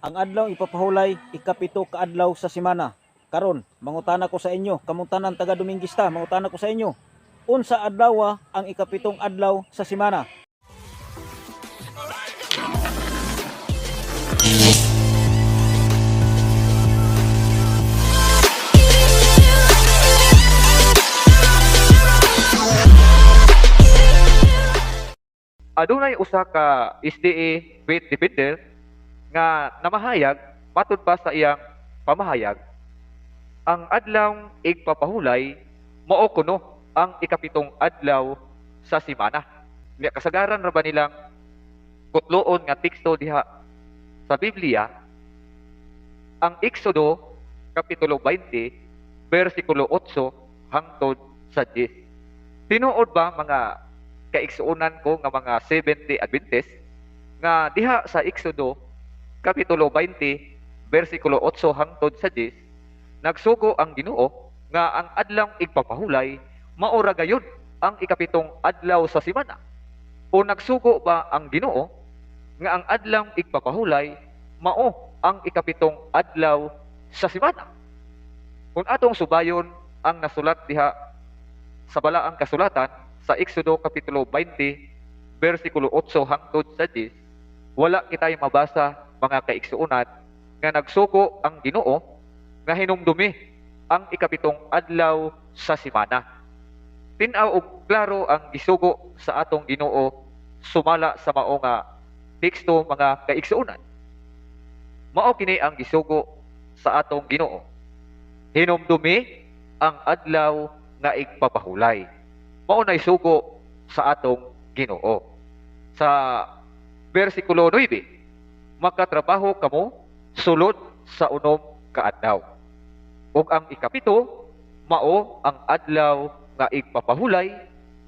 Ang adlaw ipapahulay ikapito ka adlaw sa semana. Karon, mangutana ko sa inyo, kamuntanan taga Dominguista, mangutana ko sa inyo. Unsa adlaw ang ikapitong adlaw sa semana? Adunay usa ka SDA weight defender nga namahayag matud pa sa iyang pamahayag ang adlaw igpapahulay mao kuno ang ikapitong adlaw sa semana. Nya kasagaran ra ba nilang kutloon nga teksto diha sa Biblia ang Exodo kapitulo 20 bersikulo 8 hangtod sa 10. Tinuod ba mga kaigsuonan ko nga mga Seventh-day Adventist nga diha sa Exodo kapitulo 20 bersikulo 8 hangtod sa 10 nagsugo ang Ginoo nga ang adlaw igpapahulay mao ra gayud ang ikapitong adlaw sa semana. O nagsugo ba ang Ginoo nga ang adlaw igpapahulay mao ang ikapitong adlaw sa semana? Kung atong subayon ang nasulat diha sa balaang kasulatan sa Exodo kapitulo 20 bersikulo 8 hangtod sa 10, wala kitay mabasa mga kaigsuonan nga nagsuko ang Ginoo nga hinumdumi ang ikapitong adlaw sa semana. Tin-aw og klaro ang gisugo sa atong Ginoo sumala sa mao nga teksto mga kaigsuonan. Mao kini ang gisugo sa atong Ginoo. Hinumdumi ang adlaw nga igpapahulay. Mao nay sugo sa atong Ginoo. Sa bersikulo 9, makatrabaho kamo sulod sa unom ka adlaw. Ug ang ikapito mao ang adlaw nga igpapahulay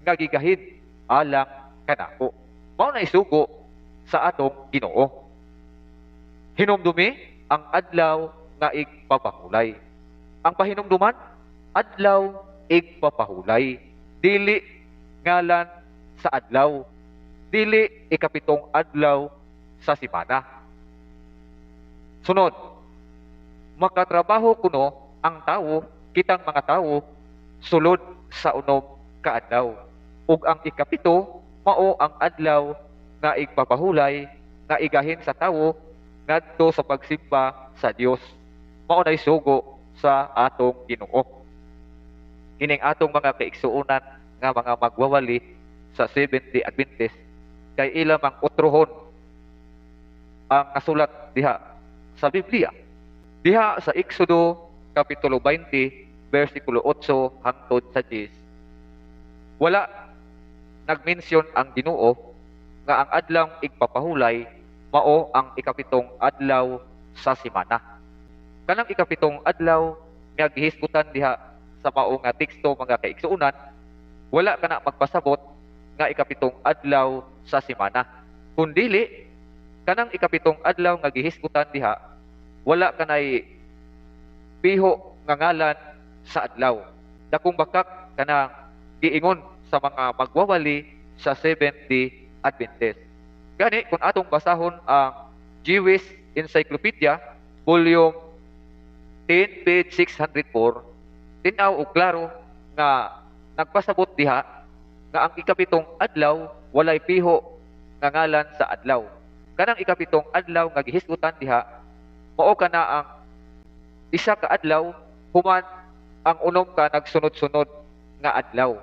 nga gigahin alang kanako. Mao nay sugo sa atong Ginoo. Hinumdumi ang adlaw nga igpapahulay. Ang pahinumduman adlaw igpapahulay, dili ngalan sa adlaw, dili ikapitong adlaw sa semana. Sunod, makatrabaho kuno ang tawo, kitang mga tawo, sulod sa unom ka adlaw. Ug ang ikapito mao ang adlaw nga igpapahulay nga igahin sa tawo ngadto sa pagsimba sa Dios. Mao nay sugo sa atong Ginoo. Kining atong mga kaigsuonan nga mga magwawali sa Seventh-day Adventist kay ila mang utrohon ang nasulat diha sa Biblia. Diha sa Exodo kapitulo 20 bersikulo 8 hangtod sa 10, wala nagmensyon ang Ginoo nga ang adlaw igpapahulay mao ang ikapitong adlaw sa semana. Kanang ikapitong adlaw nga gihisgutan diha sa mao nga teksto mga kaigsuonan, wala kana magpasabot nga ikapitong adlaw sa semana. Kundili kanang ikapitong adlaw nga gihisgutan diha, wala kanay piho nga ngalan sa adlaw. Dakong bakak kanang giingon sa mga magwawali sa Seventh-day Adventist. Gani kung atong basahon ang Jewish Encyclopedia volume 10 page 604, tinaw og klaro nga nagpasabot diha nga ang ikapitong adlaw walay piho nga ngalan sa adlaw. Kanang ikapitong adlaw nga gihisgutan diha mao kana ang isa ka adlaw human ang unom ka nagsunod-sunod nga adlaw.